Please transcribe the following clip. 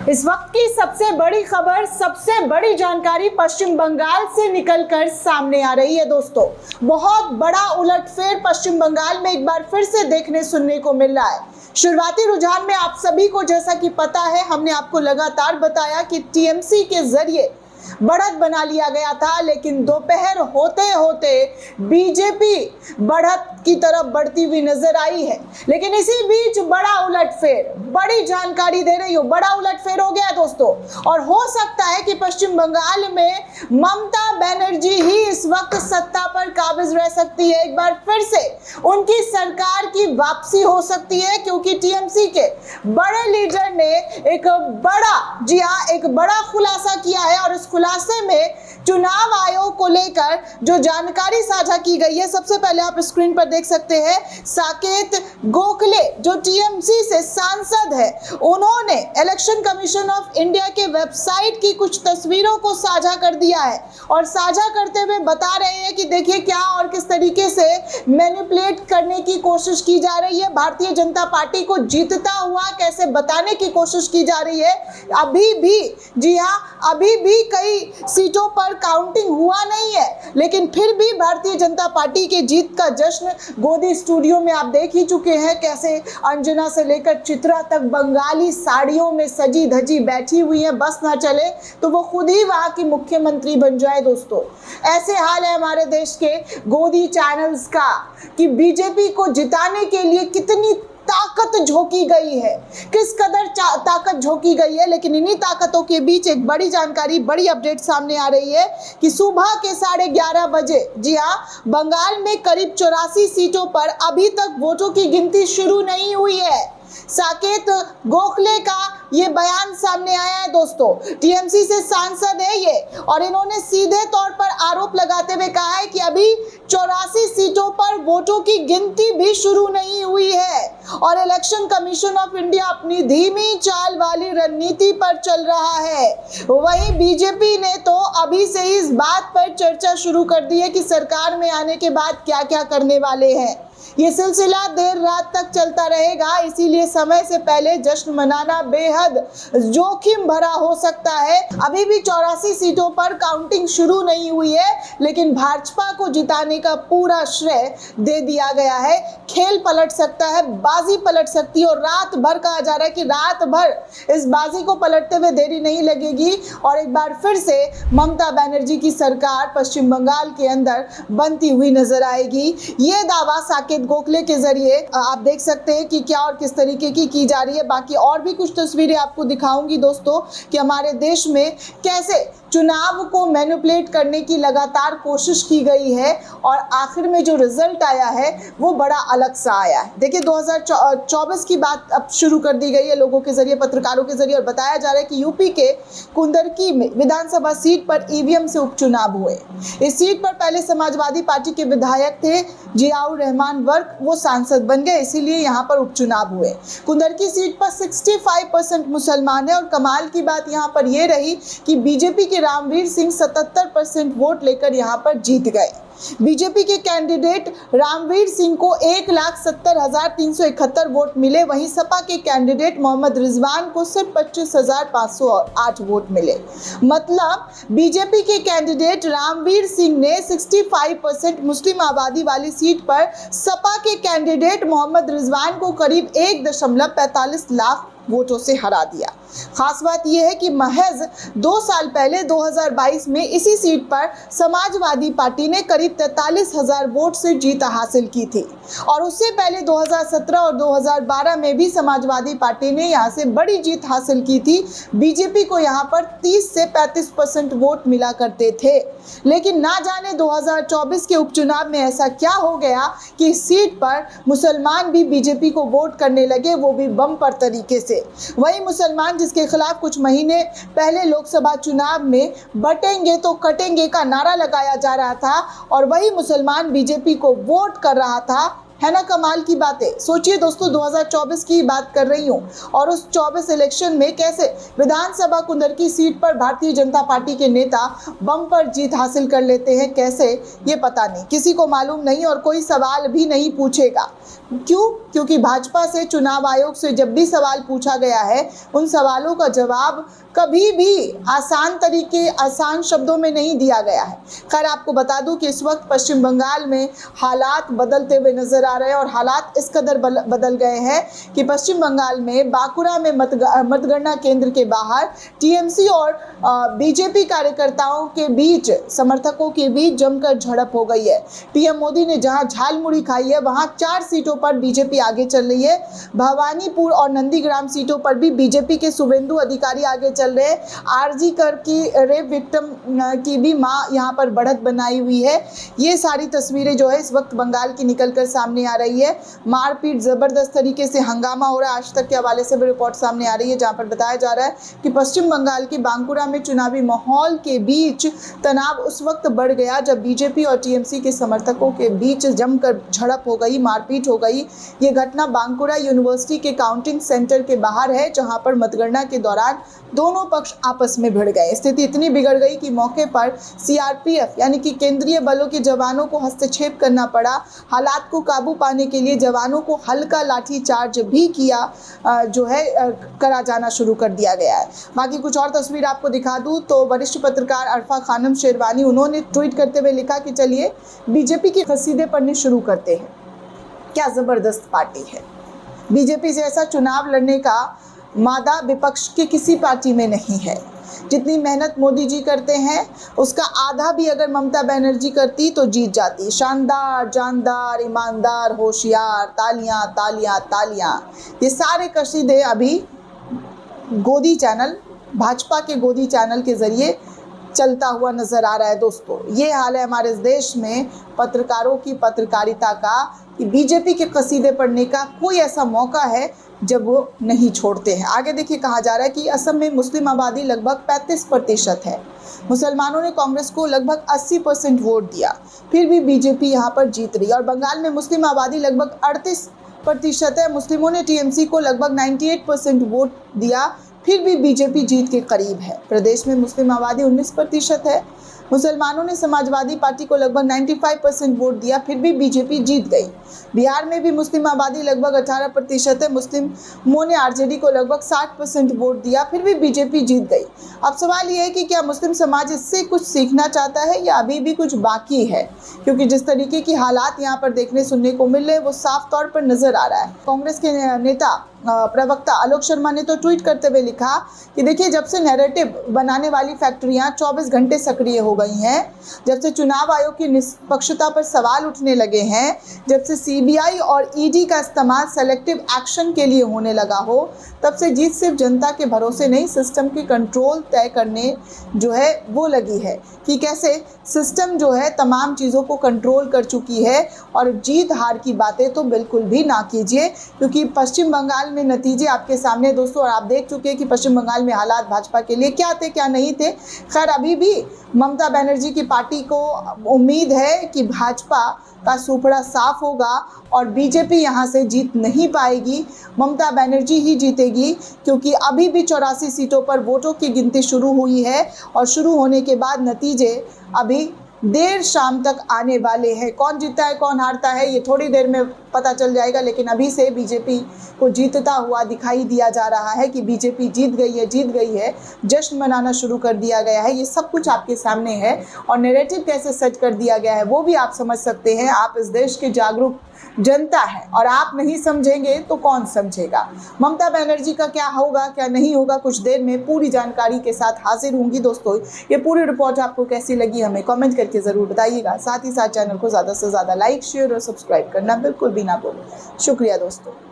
इस वक्त की सबसे बड़ी खबर, सबसे बड़ी जानकारी पश्चिम बंगाल से निकलकर सामने आ रही है। दोस्तों, बहुत बड़ा उलटफेर पश्चिम बंगाल में एक बार फिर से देखने सुनने को मिल रहा है। शुरुआती रुझान में आप सभी को, जैसा कि पता है, हमने आपको लगातार बताया कि टीएमसी के जरिए बढ़त बना लिया गया था, लेकिन दोपहर होते होते बीजेपी बढ़त की तरफ बढ़ती हुई नजर आई है। लेकिन इसी बीच बड़ा उलटफेर, बड़ी जानकारी दे रही हूं, बड़ा उलटफेर हो गया दोस्तों। और हो सकता है कि पश्चिम बंगाल में ममता बनर्जी ही इस वक्त सत्ता पर काबिज रह सकती है। एक बार फिर से उनकी सरकार की वापसी हो सकती है, क्योंकि टीएमसी के बड़े लीडर ने एक बड़ा खुलासा किया है। और इस खुलासे में चुनाव आयोग को लेकर जो जानकारी साझा की गई है, सबसे पहले आप स्क्रीन पर देख सकते हैं। साकेत गोखले जो टीएमसी से सांसद है, उन्होंने इलेक्शन कमीशन ऑफ इंडिया के वेबसाइट की कुछ तस्वीरों को साझा कर दिया है और साझा करते हुए बता रहे हैं कि देखिए क्या और किस तरीके से मैनिपुलेट करने की कोशिश की जा रही है, भारतीय जनता पार्टी को जीतता हुआ कैसे बताने की कोशिश की जा रही है। अभी भी, जी हाँ, अभी भी कई सीटों पर काउंटिंग हुआ नहीं है, लेकिन फिर भी भारतीय जनता पार्टी के जीत का जश्न गोदी स्टूडियो में आप देख ही चुके हैं। कैसे अंजना से लेकर चित्रा तक बंगाली साड़ियों में सजी धजी बैठी हुई हैं, बस ना चले तो वो खुद ही वहां की मुख्यमंत्री बन जाए। दोस्तों, ऐसे हाल है हमारे देश के गोदी चैनल्स का कि बीजेपी को जिताने के लिए कितनी ताकत झोंकी गई है, किस कदर ताकत झोंकी गई है। लेकिन इन्हीं ताकतों के बीच एक बड़ी जानकारी, बड़ी अपडेट सामने आ रही है कि सुबह के 11:30 बजे, जी हाँ, बंगाल में करीब 84 सीटों पर अभी तक वोटों की गिनती शुरू नहीं हुई है। साकेत गोखले का ये बयान सामने आया है दोस्तों। टीएमसी से सांसद है ये, और इन्होंने सीधे तौर पर आरोप लगाते हुए कहा है कि अभी 84 सीटों पर वोटों की गिनती भी शुरू नहीं हुई है और इलेक्शन कमीशन ऑफ इंडिया अपनी धीमी चाल वाली रणनीति पर चल रहा है। वहीं बीजेपी ने तो अभी से ही इस बात पर चर्चा शुरू कर दी है कि सरकार में आने के बाद क्या क्या करने वाले हैं। ये सिलसिला देर रात तक चलता रहेगा, इसीलिए समय से पहले जश्न मनाना बेहद जोखिम भरा हो सकता है। अभी भी 84 सीटों पर काउंटिंग शुरू नहीं हुई है, लेकिन भाजपा को जिताने का पूरा श्रेय दे दिया गया है। खेल पलट सकता है, बाजी पलट सकती है, और रात भर कहा जा रहा है कि रात भर इस बाजी को पलटते हुए देरी नहीं लगेगी और एक बार फिर से ममता बनर्जी की सरकार पश्चिम बंगाल के अंदर बनती हुई नजर आएगी। ये दावा साकेत गोखले के जरिए आप देख सकते हैं कि क्या और किस तरीके की जा रही है। बाकी और भी कुछ तस्वीरें आपको दिखाऊंगी दोस्तों कि हमारे देश में कैसे चुनाव को मैनिपुलेट करने की लगातार कोशिश की गई है और आखिर में जो रिजल्ट आया है वो बड़ा अलग सा आया है। देखिए, 2024 की बात अब शुरू कर दी गई है लोगों के जरिए, पत्रकारों के जरिए, और बताया जा रहा है कि यूपी के कुंदरकी में विधानसभा सीट पर ईवीएम से उपचुनाव हुए। इस सीट पर पहले समाजवादी पार्टी के विधायक थे जियाउर रहमान वर्क, वो सांसद बन गए, इसीलिए यहाँ पर उपचुनाव हुए। कुंदरकी सीट पर 65% मुसलमान है और कमाल की बात यहाँ पर यह रही कि बीजेपी के रामवीर सिंह 77% वोट लेकर यहाँ पर जीत गए। बीजेपी के कैंडिडेट रामवीर सिंह को 1,70,371 वोट मिले, वहीं सपा के कैंडिडेट मोहम्मद रिजवान को सिर्फ 25,508 वोट मिले। मतलब बीजेपी के कैंडिडेट रामवीर सिंह ने 65% मुस्लिम आबादी वाली सीट पर सपा के कैंडिडेट मोहम्मद रिजवान को करीब 1.45 लाख वोटों से हरा दिया। खास बात यह है कि महज 2 साल पहले 2022 में इसी सीट पर समाजवादी पार्टी ने करीब 43,000 वोट से जीत हासिल की थी और उससे पहले 2017 और 2012 में भी समाजवादी पार्टी ने यहां से बड़ी जीत हासिल की थी। बीजेपी को यहां पर 30 से 35% वोट मिला करते थे, लेकिन ना जाने 2024 के उपचुनाव में ऐसा क्या हो गया कि इस सीट पर मुसलमान भी बीजेपी को वोट करने लगे, वो भी बम्पर तरीके से। वही मुसलमान जिसके खिलाफ कुछ महीने पहले लोकसभा चुनाव में बटेंगे तो कटेंगे का नारा लगाया जा रहा था और वही मुसलमान बीजेपी को वोट कर रहा था। है ना कमाल की बातें। सोचिए दोस्तों, 2024 की बात कर रही हूँ और उस 24 इलेक्शन में कैसे विधानसभा कुंदरकी सीट पर भारतीय जनता पार्टी के नेता बम्पर जीत हासिल कर लेते हैं, कैसे ये पता नहीं, किसी को मालूम नहीं और कोई सवाल भी नहीं पूछेगा। क्यों? क्योंकि भाजपा से चुनाव आयोग से जब भी सवाल पूछा गया है, उन सवालों का जवाब कभी भी आसान शब्दों में नहीं दिया गया है। खैर, आपको बता दूं कि इस वक्त पश्चिम बंगाल में हालात बदलते हुए नजर आ रहे हैं और हालात इस कदर बदल गए हैं कि पश्चिम बंगाल में बांकुरा में मतगणना केंद्र के बाहर टीएमसी और बीजेपी कार्यकर्ताओं के बीच, समर्थकों के बीच जमकर झड़प हो गई है। पीएम मोदी ने जहां झालमुड़ी खाई है, वहां 4 सीटों पर बीजेपी आगे चल रही है। भवानीपुर और नंदीग्राम सीटों पर भी बीजेपी के शुभेंदु अधिकारी आगे चल रहे हैं। आरजी कर की रेप विक्टिम की भी मां यहां पर बढ़त बनाई हुई है। ये सारी तस्वीरें जो है इस वक्त बंगाल की निकलकर सामने आ रही है। मारपीट, जबरदस्त तरीके से हंगामा हो रहा है। आज तक के हवाले से भी रिपोर्ट सामने आ रही है, जहां पर बताया जा रहा है कि पश्चिम बंगाल की बांकुरा में चुनावी माहौल के बीच तनाव उस वक्त बढ़ गया जब बीजेपी और टीएमसी के समर्थकों के बीच जमकर झड़प हो गई, मारपीट हो गई। ये घटना बांकुरा यूनिवर्सिटी के काउंटिंग सेंटर के बाहर है, जहां पर मतगणना के दौरान दोनों पक्ष आपस में भिड़ गए। स्थिति इतनी बिगड़ गई कि मौके पर सीआरपीएफ यानी कि केंद्रीय बलों के जवानों को हस्तक्षेप करना पड़ा। हालात को काबू पाने के लिए जवानों को हल्का लाठीचार्ज भी करा जाना शुरू कर दिया गया है। बाकी कुछ और तस्वीर आपको दिखा दूं तो वरिष्ठ पत्रकार अरफा खानम शेरवानी, उन्होंने ट्वीट करते हुए लिखा कि चलिए बीजेपी के कसीदे पढ़ने शुरू करते हैं। क्या जबरदस्त पार्टी है। बीजेपी से ऐसा चुनाव लड़ने का मादा विपक्ष की किसी पार्टी में नहीं है। जितनी मेहनत मोदी जी करते हैं उसका आधा भी अगर ममता बनर्जी करती तो जीत जाती। शानदार, जानदार, ईमानदार, होशियार, तालियां तालियां तालियां, ये सारे कसीदे अभी गोदी चैनल, भाजपा के गोदी चैनल के जरिए चलता हुआ नजर आ रहा है। दोस्तों, ये हाल है हमारे देश में पत्रकारों की पत्रकारिता का कि बीजेपी के कसीदे पढ़ने का कोई ऐसा मौका है जब वो नहीं छोड़ते हैं। आगे देखिए, कहा जा रहा है कि असम में मुस्लिम आबादी लगभग 35% है। मुसलमानों ने कांग्रेस को लगभग 80% वोट दिया, फिर भी बीजेपी यहाँ पर जीत रही है। और बंगाल में मुस्लिम आबादी लगभग 38% है। मुस्लिमों ने टीएमसी को लगभग 98% वोट दिया, फिर भी बीजेपी जीत के करीब है। प्रदेश में मुस्लिम आबादी 19% है। मुसलमानों ने समाजवादी पार्टी को लगभग 95% वोट दिया, फिर भी बीजेपी जीत गई। बिहार में भी मुस्लिम आबादी लगभग 18% है। मुस्लिमों ने आरजेडी को लगभग 60% वोट दिया, फिर भी बीजेपी जीत गई। अब सवाल ये है कि क्या मुस्लिम समाज इससे कुछ सीखना चाहता है या अभी भी कुछ बाकी है? क्योंकि जिस तरीके की हालात यहाँ पर देखने सुनने को मिल रहे हैं वो साफ तौर पर नजर आ रहा है। कांग्रेस के नेता प्रवक्ता आलोक शर्मा ने तो ट्वीट करते हुए लिखा कि देखिए, जब से नैरेटिव बनाने वाली फैक्ट्रियां 24 घंटे सक्रिय हो गई हैं, जब से चुनाव आयोग की निष्पक्षता पर सवाल उठने लगे हैं, जब से सीबीआई और ईडी का इस्तेमाल सेलेक्टिव एक्शन के लिए होने लगा हो, तब से जीत सिर्फ जनता के भरोसे नहीं, सिस्टम की कंट्रोल तय करने जो है वो लगी है कि कैसे सिस्टम जो है तमाम चीज़ों को कंट्रोल कर चुकी है। और जीत हार की बातें तो बिल्कुल भी ना कीजिए, क्योंकि पश्चिम बंगाल में नतीजे आपके सामने दोस्तों, और आप देख चुके हैं कि पश्चिम बंगाल में हालात भाजपा के लिए क्या थे क्या नहीं थे। खैर, अभी भी ममता बनर्जी की पार्टी को उम्मीद है कि भाजपा का सुपड़ा साफ होगा और बीजेपी यहाँ से जीत नहीं पाएगी, ममता बनर्जी ही जीतेगी। क्योंकि अभी भी 84 सीटों पर वोटों की गिनती शुरू हुई है और शुरू होने के बाद नतीजे अभी देर शाम तक आने वाले हैं। कौन जीतता है कौन हारता है ये थोड़ी देर में पता चल जाएगा, लेकिन अभी से बीजेपी को जीतता हुआ दिखाई दिया जा रहा है कि बीजेपी जीत गई है, जश्न मनाना शुरू कर दिया गया है। ये सब कुछ आपके सामने है और नैरेटिव कैसे सेट कर दिया गया है वो भी आप समझ सकते हैं। आप इस देश के जागरूक जनता है और आप नहीं समझेंगे तो कौन समझेगा। ममता बनर्जी का क्या होगा क्या नहीं होगा, कुछ देर में पूरी जानकारी के साथ हाजिर होंगी। दोस्तों, ये पूरी रिपोर्ट आपको कैसी लगी हमें कमेंट करके ज़रूर बताइएगा। साथ ही साथ चैनल को ज़्यादा से ज़्यादा लाइक, शेयर और सब्सक्राइब करना बिल्कुल भी ना भूलें। शुक्रिया दोस्तों।